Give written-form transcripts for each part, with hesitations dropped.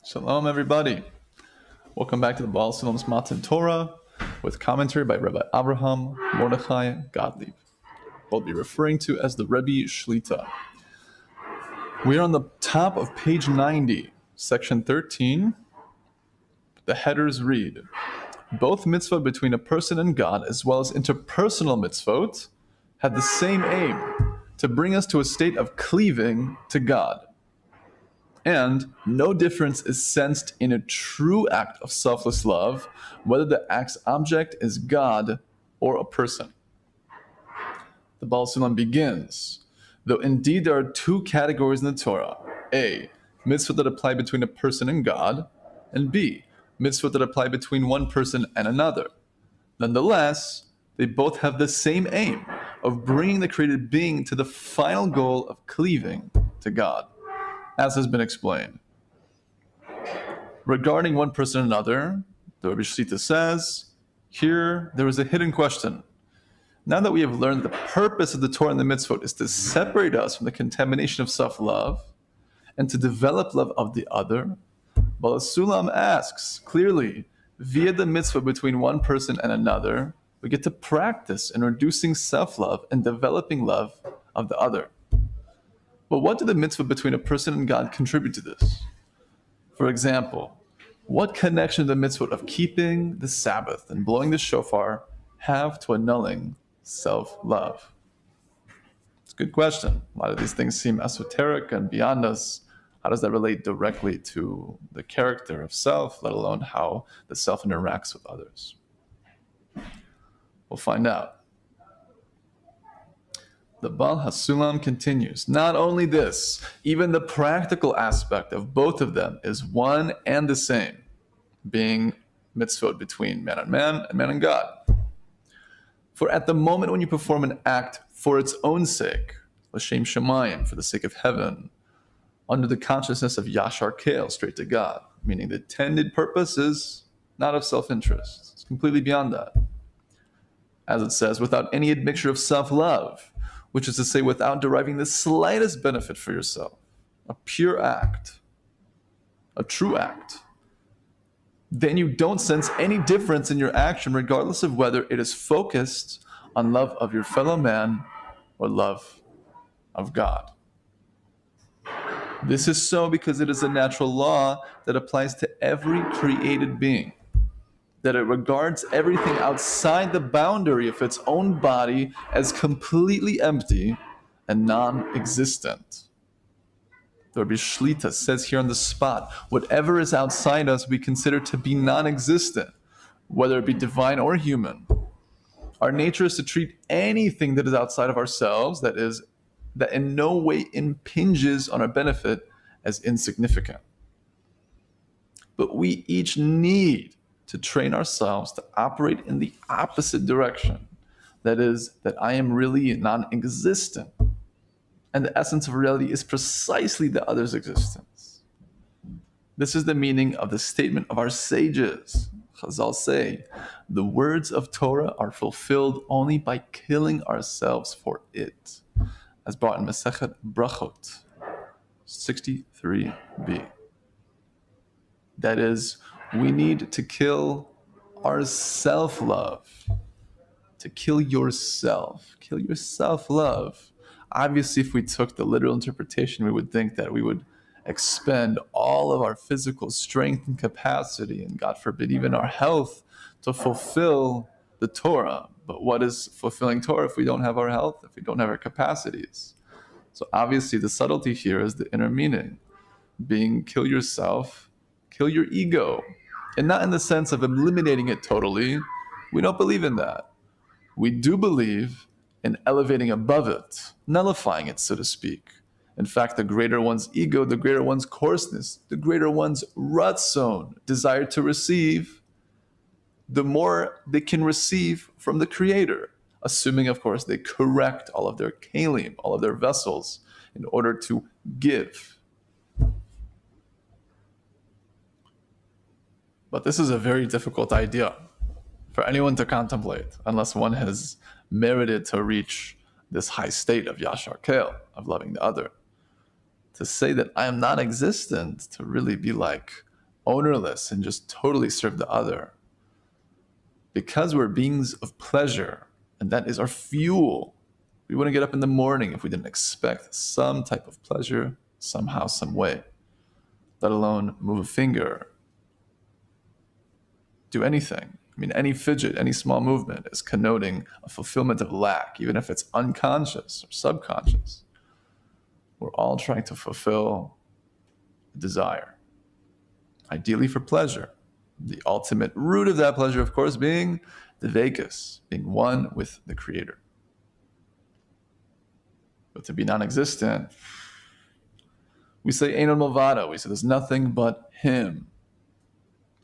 Shalom, everybody. Welcome back to the Baal HaSulam's Matan Torah with commentary by Rebbe Avraham Morechai Gottlieb. We'll be referring to as the Rebbe Shlita. We are on the top of page 90, section 13. The headers read, both mitzvot between a person and God, as well as interpersonal mitzvot, have the same aim, to bring us to a state of cleaving to God. And no difference is sensed in a true act of selfless love, whether the act's object is God or a person. The Baal HaSulam begins, though indeed there are two categories in the Torah. A, mitzvot that apply between a person and God, and B, mitzvot that apply between one person and another. Nonetheless, they both have the same aim of bringing the created being to the final goal of cleaving to God, as has been explained. Regarding one person and another, the Rebbe Shlita says, here there is a hidden question. Now that we have learned the purpose of the Torah and the mitzvot is to separate us from the contamination of self-love and to develop love of the other, Baal HaSulam asks clearly, via the mitzvah between one person and another, we get to practice in reducing self-love and developing love of the other. But what do the mitzvah between a person and God contribute to this? For example, what connection do the mitzvah of keeping the Sabbath and blowing the shofar have to annulling self-love? It's a good question. A lot of these things seem esoteric and beyond us. How does that relate directly to the character of self, let alone how the self interacts with others? We'll find out. The Baal HaSulam continues, not only this, even the practical aspect of both of them is one and the same, being mitzvot between man and man and God. For at the moment when you perform an act for its own sake, l'shem shamayim, for the sake of heaven, under the consciousness of yashar kel, straight to God, meaning the intended purpose is not of self-interest. It's completely beyond that. As it says, without any admixture of self-love, which is to say without deriving the slightest benefit for yourself, a pure act, a true act, then you don't sense any difference in your action regardless of whether it is focused on love of your fellow man or love of God. This is so because it is a natural law that applies to every created being, that it regards everything outside the boundary of its own body as completely empty and non-existent. The Rebbe Shlita says here on the spot, whatever is outside us we consider to be non-existent, whether it be divine or human. Our nature is to treat anything that is outside of ourselves, that in no way impinges on our benefit, as insignificant. But we each need to train ourselves to operate in the opposite direction. That is, that I am really non-existent. And the essence of reality is precisely the other's existence. This is the meaning of the statement of our sages. Chazal say, the words of Torah are fulfilled only by killing ourselves for it, as brought in Masechet Brachot 63b. That is, we need to kill our self-love, to kill yourself, kill your self-love. Obviously, if we took the literal interpretation, we would think that we would expend all of our physical strength and capacity, and God forbid, even our health, to fulfill the Torah. But what is fulfilling Torah if we don't have our health, if we don't have our capacities? So obviously, the subtlety here is the inner meaning, being kill yourself, kill your ego. And not in the sense of eliminating it totally. We don't believe in that. We do believe in elevating above it, nullifying it, so to speak. In fact, the greater one's ego, the greater one's coarseness, the greater one's ratzon, desire to receive, the more they can receive from the Creator, assuming, of course, they correct all of their kalim, all of their vessels, in order to give. But this is a very difficult idea for anyone to contemplate, unless one has merited to reach this high state of yashar kel, of loving the other. To say that I am non-existent, to really be like ownerless and just totally serve the other. Because we're beings of pleasure, and that is our fuel. We wouldn't get up in the morning if we didn't expect some type of pleasure, somehow, some way, let alone move a finger, do anything. I mean, any fidget, any small movement is connoting a fulfillment of lack, even if it's unconscious or subconscious. We're all trying to fulfill a desire, ideally for pleasure. The ultimate root of that pleasure, of course, being the Vekas, being one with the Creator. But to be non-existent, we say Ein Od Milvado. We say there's nothing but Him.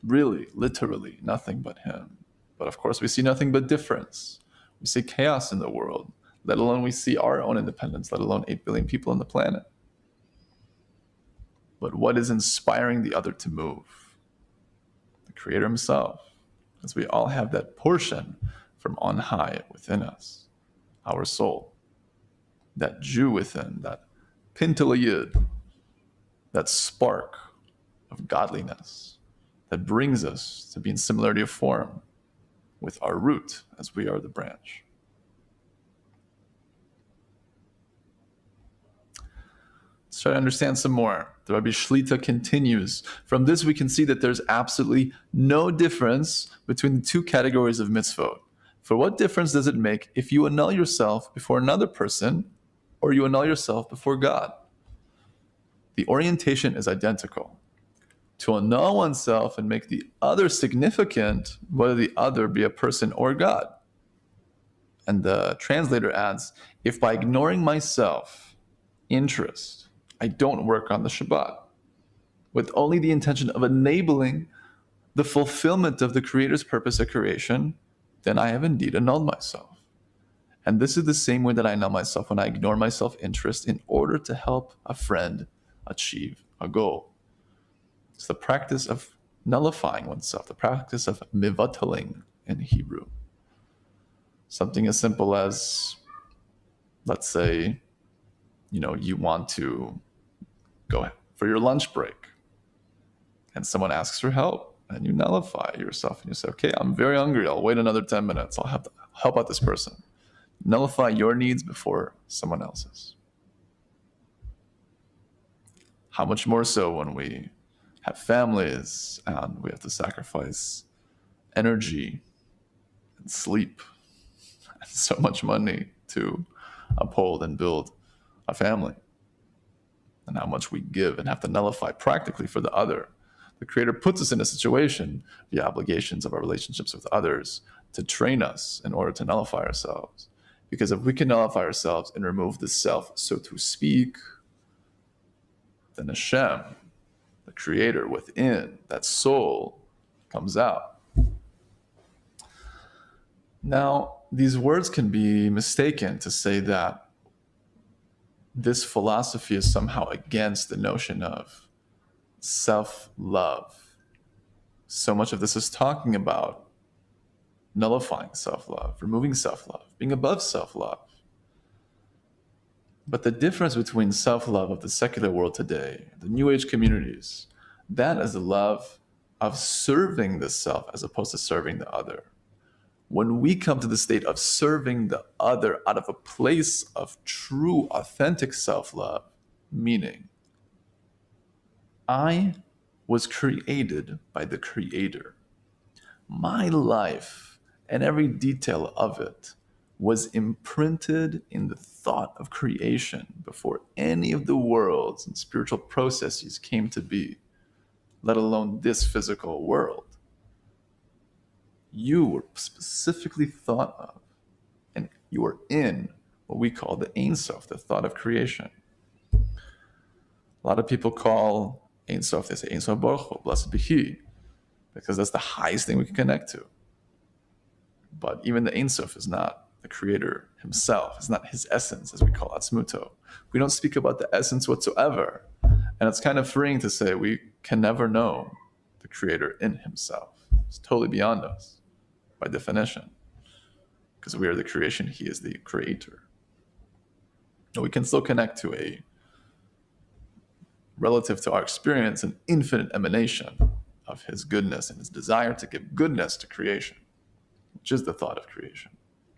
Really, literally, nothing but Him. But of course, we see nothing but difference. We see chaos in the world, let alone we see our own independence, let alone 8 billion people on the planet. But what is inspiring the other to move? The Creator Himself, as we all have that portion from on high within us, our soul, that Jew within, that Pintel Yid, that spark of godliness that brings us to be in similarity of form with our root as we are the branch. Let's try to understand some more. The Rabbi Shlita continues. From this we can see that there's absolutely no difference between the two categories of mitzvot. For what difference does it make if you annul yourself before another person or you annul yourself before God? The orientation is identical. To annul oneself and make the other significant, whether the other be a person or God. And the translator adds, if by ignoring myself, interest, I don't work on the Shabbat, with only the intention of enabling the fulfillment of the Creator's purpose of creation, then I have indeed annulled myself. And this is the same way that I annul myself when I ignore my self-interest in order to help a friend achieve a goal. It's the practice of nullifying oneself, the practice of mivataling in Hebrew. Something as simple as, let's say, you want to go for your lunch break and someone asks for help and you nullify yourself and you say, okay, I'm very hungry. I'll wait another 10 minutes. I'll have to help out this person. Nullify your needs before someone else's. How much more so when we have families and we have to sacrifice energy and sleep and so much money to uphold and build a family, and how much we give and have to nullify practically for the other. The Creator puts us in a situation, the obligations of our relationships with others, to train us in order to nullify ourselves. Because if we can nullify ourselves and remove the self, so to speak, then Hashem, the Creator within, that soul, comes out. Now, these words can be mistaken to say that this philosophy is somehow against the notion of self-love. So much of this is talking about nullifying self-love, removing self-love, being above self-love. But the difference between self-love of the secular world today, the New Age communities, that is the love of serving the self as opposed to serving the other. When we come to the state of serving the other out of a place of true, authentic self-love, meaning, I was created by the Creator. My life and every detail of it was imprinted in the thought of creation before any of the worlds and spiritual processes came to be, let alone this physical world. You were specifically thought of, and you are in what we call the Ein Sof, the thought of creation. A lot of people call Ein Sof, they say Ein Sof Baruch Hu, blessed be He, because that's the highest thing we can connect to. But even the Ein Sof is not the Creator Himself. It's not His essence, as we call Atzmuto. We don't speak about the essence whatsoever. And it's kind of freeing to say we can never know the Creator in Himself. It's totally beyond us, by definition. Because we are the creation, He is the Creator. And we can still connect to a, relative to our experience, an infinite emanation. of his goodness and his desire to give goodness to creation, which is the thought of creation,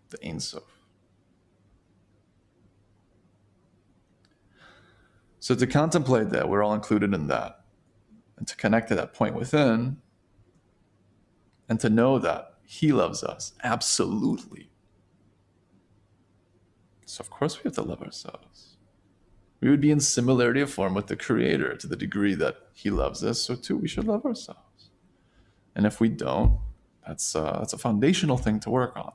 the Ein Sof. So to contemplate that, we're all included in that, and to connect to that point within, and to know that he loves us absolutely. So of course we have to love ourselves. We would be in similarity of form with the Creator to the degree that he loves us, so too we should love ourselves. And if we don't, that's a foundational thing to work on.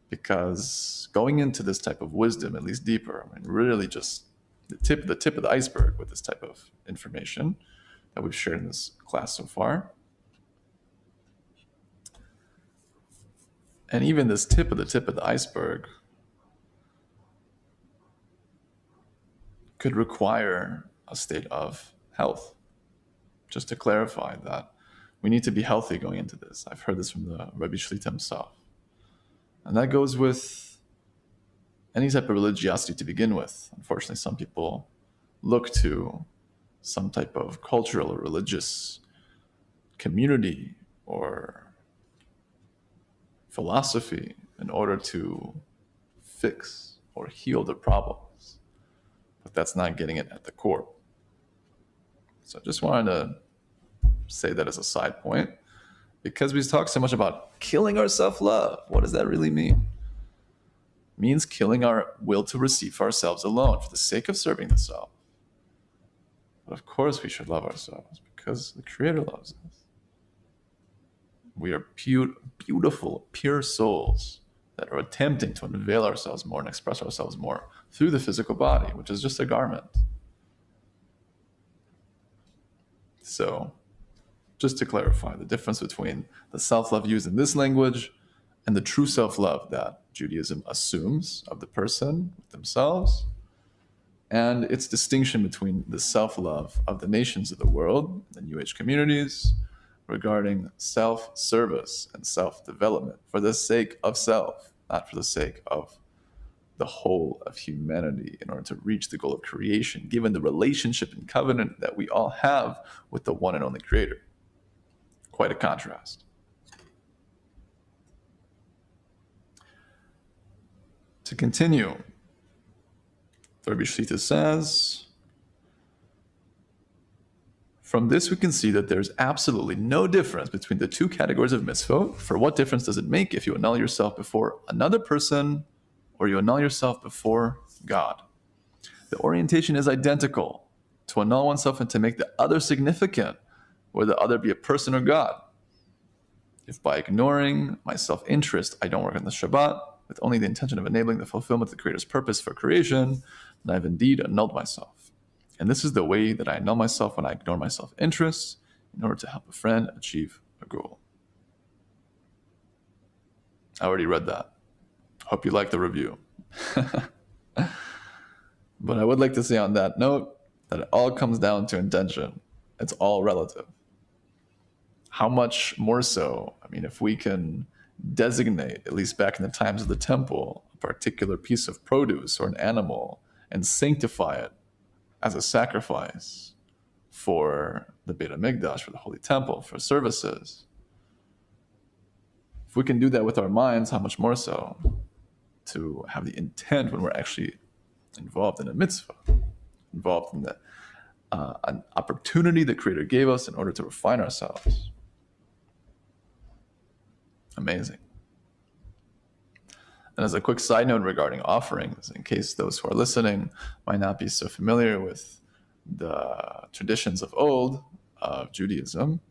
Because going into this type of wisdom, at least deeper, I mean, really just the tip of the iceberg with this type of information that we've shared in this class so far. And even this tip of the iceberg could require a state of health. Just to clarify that we need to be healthy going into this. I've heard this from the Rebbe Shlit himself. And that goes with any type of religiosity to begin with. Unfortunately, some people look to some type of cultural or religious community or philosophy in order to fix or heal their problems. But that's not getting it at the core. So I just wanted to say that as a side point, because we talk so much about killing our self-love. What does that really mean? It means killing our will to receive for ourselves alone for the sake of serving the self. But of course we should love ourselves because the Creator loves us. We are beautiful, pure souls that are attempting to unveil ourselves more and express ourselves more through the physical body, which is just a garment. So, just to clarify the difference between the self-love used in this language and the true self-love that Judaism assumes of the person themselves, and its distinction between the self-love of the nations of the world, the New Age communities, regarding self-service and self-development for the sake of self, not for the sake of the whole of humanity in order to reach the goal of creation, given the relationship and covenant that we all have with the one and only Creator. Quite a contrast. To continue, Rabbi Shlit says, from this we can see that there's absolutely no difference between the two categories of mitzvot. For what difference does it make if you annul yourself before another person or you annul yourself before God? The orientation is identical. To annul oneself and to make the other significant, whether the other be a person or God. If by ignoring my self-interest I don't work on the Shabbat, with only the intention of enabling the fulfillment of the Creator's purpose for creation, then I've indeed annulled myself. And this is the way that I annul myself when I ignore my self-interest in order to help a friend achieve a goal. I already read that. Hope you like the review. But I would like to say on that note that it all comes down to intention. It's all relative. How much more so, I mean, if we can designate, at least back in the times of the temple, a particular piece of produce or an animal and sanctify it as a sacrifice for the Beit HaMikdash, for the Holy Temple, for services. If we can do that with our minds, how much more so to have the intent when we're actually involved in a mitzvah, involved in an opportunity the Creator gave us in order to refine ourselves. Amazing. And as a quick side note regarding offerings, in case those who are listening might not be so familiar with the traditions of old, of Judaism,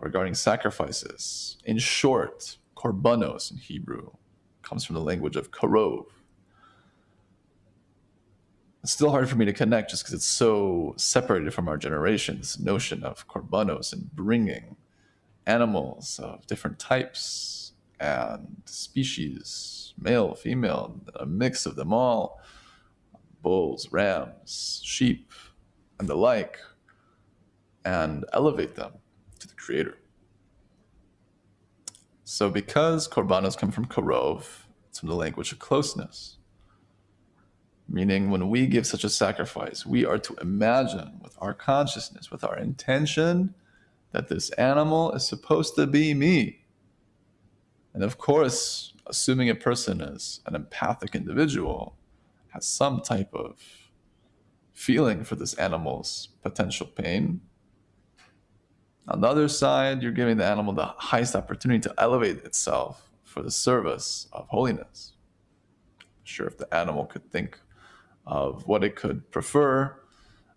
regarding sacrifices. In short, korbanos in Hebrew comes from the language of karov. It's still hard for me to connect just because it's so separated from our generation, this notion of korbanos and bringing animals of different types and species, male, female, a mix of them all, bulls, rams, sheep, and the like, and elevate them to the Creator. So because korbanos come from karov, it's from the language of closeness, meaning when we give such a sacrifice, we are to imagine with our consciousness, with our intention, that this animal is supposed to be me. And of course, assuming a person is an empathic individual, has some type of feeling for this animal's potential pain. On the other side, you're giving the animal the highest opportunity to elevate itself for the service of holiness. Sure, if the animal could think of what it could prefer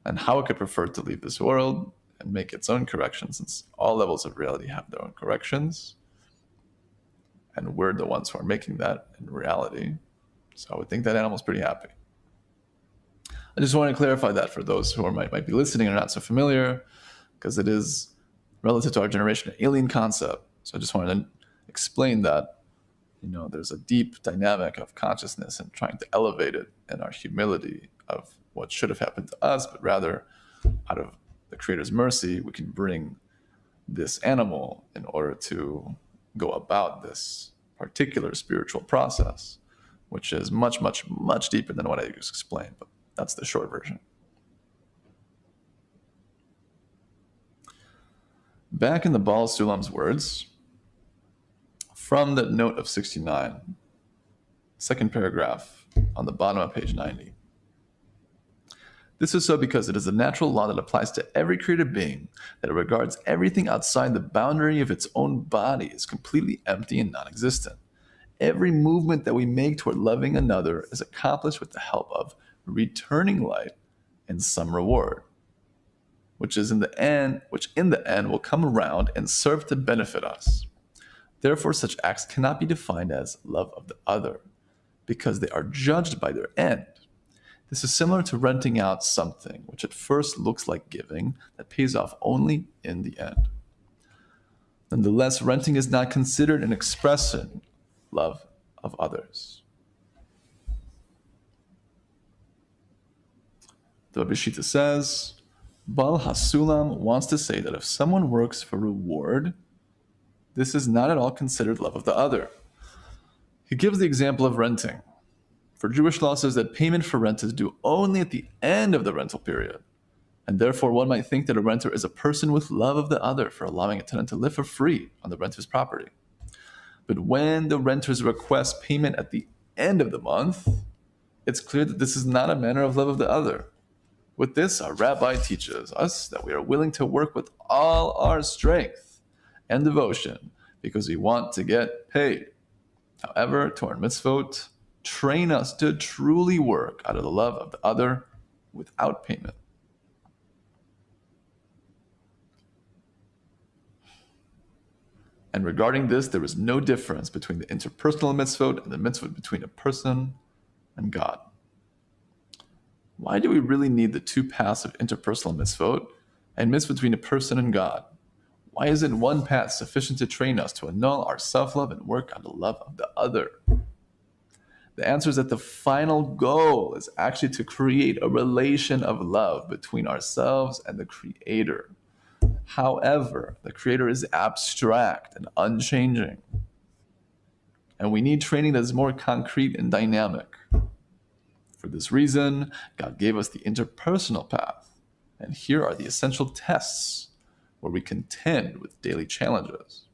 and how it could prefer to leave this world and make its own corrections, since all levels of reality have their own corrections, and we're the ones who are making that in reality. So I would think that animal's pretty happy. I just want to clarify that for those who might be listening and are not so familiar, because it is, relative to our generation, an alien concept. So I just wanted to explain that, there's a deep dynamic of consciousness and trying to elevate it in our humility of what should have happened to us, but rather out of the Creator's mercy, we can bring this animal in order to go about this particular spiritual process, which is much, much, much deeper than what I just explained, but that's the short version. Back in the Baal HaSulam's words, from the note of 69, second paragraph on the bottom of page 90. This is so because it is a natural law that applies to every created being, that it regards everything outside the boundary of its own body as completely empty and non-existent. Every movement that we make toward loving another is accomplished with the help of returning light and some reward, which in the end will come around and serve to benefit us. Therefore, such acts cannot be defined as love of the other, because they are judged by their end. This is similar to renting out something, which at first looks like giving, that pays off only in the end. Nonetheless, renting is not considered an expressing love of others. The Rebbe Shlit says, Baal HaSulam wants to say that if someone works for reward, this is not at all considered love of the other. He gives the example of renting. For Jewish law says that payment for rent is due only at the end of the rental period, and therefore one might think that a renter is a person with love of the other for allowing a tenant to live for free on the renter's property. But when the renters request payment at the end of the month, it's clear that this is not a manner of love of the other. With this, our rabbi teaches us that we are willing to work with all our strength and devotion because we want to get paid. However, Torah and mitzvot train us to truly work out of the love of the other without payment. And regarding this, there is no difference between the interpersonal mitzvot and the mitzvot between a person and God. Why do we really need the two paths of interpersonal mitzvot and mitzvot between a person and God? Why isn't one path sufficient to train us to annul our self-love and work on the love of the other? The answer is that the final goal is actually to create a relation of love between ourselves and the Creator. However, the Creator is abstract and unchanging, and we need training that is more concrete and dynamic. For this reason, God gave us the interpersonal path, and here are the essential tests where we contend with daily challenges.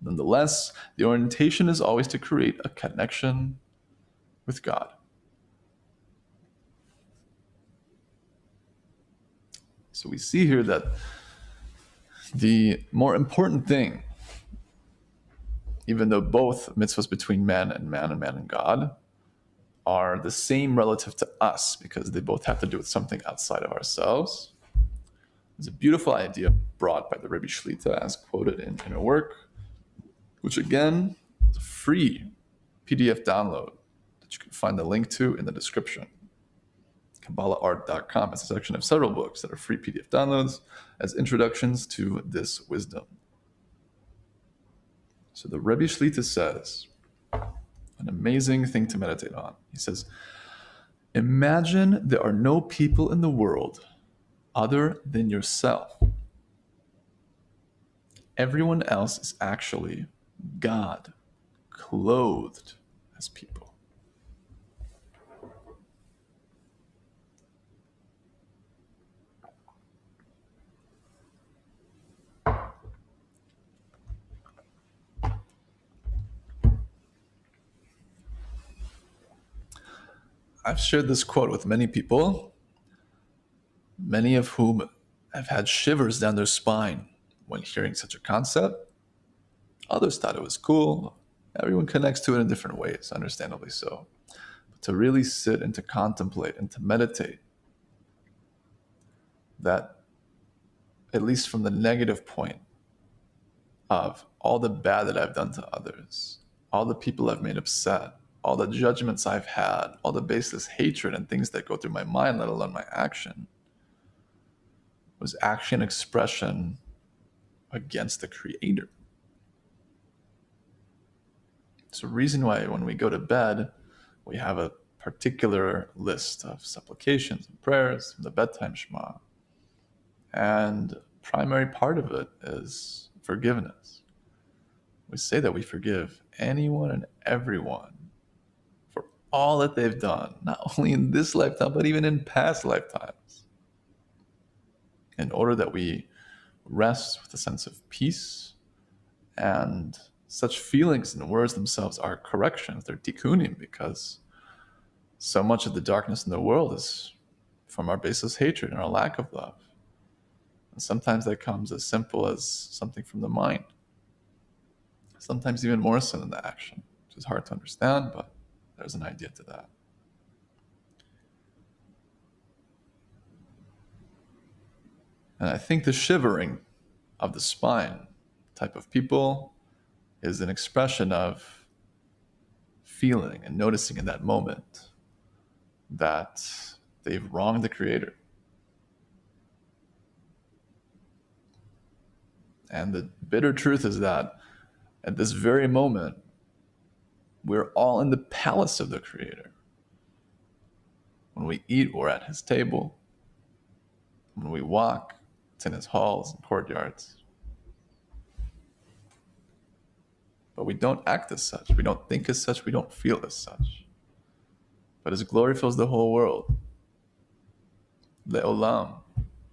Nonetheless, the orientation is always to create a connection with God. So we see here that the more important thing, even though both mitzvahs between man and man and God are the same relative to us because they both have to do with something outside of ourselves, there's a beautiful idea brought by the Rebbe Shlit as quoted in a work, which again is a free PDF download that you can find the link to in the description. KabbalahArt.com has a section of several books that are free PDF downloads as introductions to this wisdom. So the Rebbe Shlit says, an amazing thing to meditate on. He says, imagine there are no people in the world other than yourself. Everyone else is actually God, clothed as people. I've shared this quote with many people, many of whom have had shivers down their spine when hearing such a concept. Others thought it was cool. Everyone connects to it in different ways, understandably so. But to really sit and to contemplate and to meditate, that at least from the negative point of all the bad that I've done to others, all the people I've made upset, all the judgments I've had, all the baseless hatred and things that go through my mind, let alone my action, was actually an expression against the Creator. It's a reason why when we go to bed, we have a particular list of supplications and prayers from the bedtime Shema. And primary part of it is forgiveness. We say that we forgive anyone and everyone for all that they've done, not only in this lifetime, but even in past lifetimes, in order that we rest with a sense of peace. And such feelings and words themselves are corrections, they're tikkunim, because so much of the darkness in the world is from our baseless hatred and our lack of love. And sometimes that comes as simple as something from the mind. Sometimes even more so than the action, which is hard to understand, but there's an idea to that. And I think the shivering of the spine type of people is an expression of feeling and noticing in that moment that they've wronged the Creator. And the bitter truth is that at this very moment, we're all in the palace of the Creator. When we eat, we're at His table. When we walk, it's in His halls and courtyards. But we don't act as such. We don't think as such. We don't feel as such. But His glory fills the whole world. Le'olam.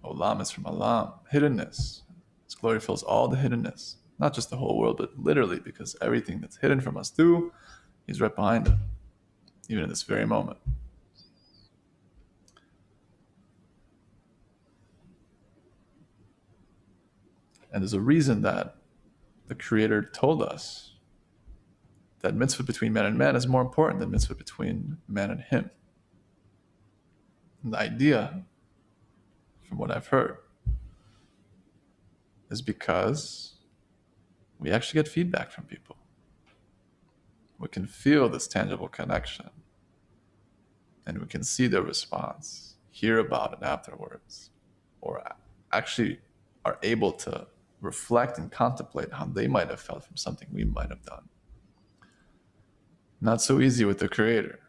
Olam is from alam, hiddenness. His glory fills all the hiddenness. Not just the whole world, but literally, because everything that's hidden from us too, He's right behind it, even in this very moment. And there's a reason that the Creator told us that mitzvah between man and man is more important than mitzvah between man and Him. And the idea, from what I've heard, is because we actually get feedback from people. We can feel this tangible connection, and we can see their response, hear about it afterwards, or actually are able to reflect and contemplate how they might have felt from something we might have done. Not so easy with the Creator,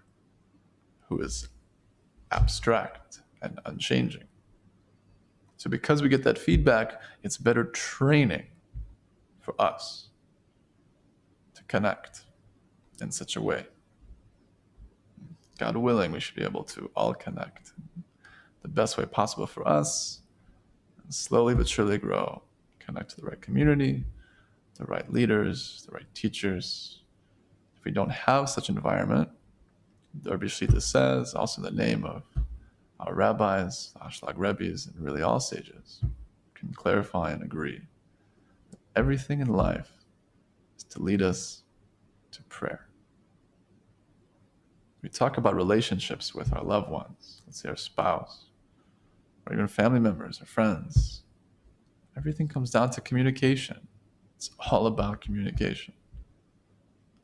who is abstract and unchanging. So because we get that feedback, it's better training for us to connect in such a way. God willing, we should be able to all connect the best way possible for us, and slowly but surely grow, connect to the right community, the right leaders, the right teachers. If we don't have such an environment, the Rebbe Shlit says, also in the name of our rabbis, the Ashlag Rebbes, and really all sages, can clarify and agree that everything in life is to lead us to prayer. We talk about relationships with our loved ones, let's say our spouse, or even family members or friends. Everything comes down to communication. It's all about communication.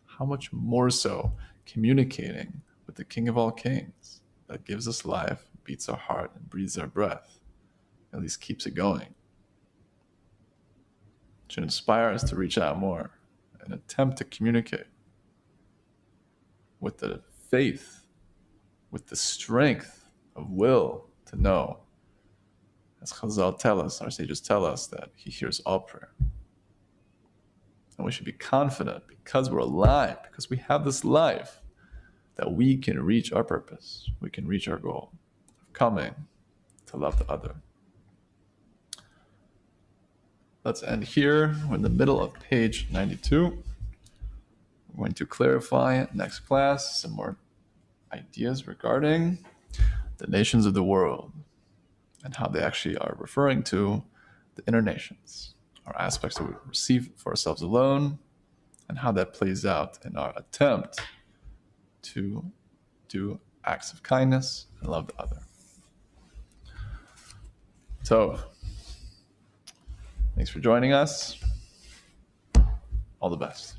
How much more so communicating with the King of all kings that gives us life, beats our heart, and breathes our breath, at least keeps it going. It should inspire us to reach out more and attempt to communicate with the faith, with the strength of will to know, as Chazal tell us, our sages tell us, that He hears all prayer. And we should be confident, because we're alive, because we have this life, that we can reach our purpose, we can reach our goal of coming to love the other. Let's end here. We're in the middle of page 92. We're going to clarify next class some more ideas regarding the nations of the world and how they actually are referring to the inner nations, our aspects that we receive for ourselves alone, and how that plays out in our attempt to do acts of kindness and love the other. So, thanks for joining us. All the best.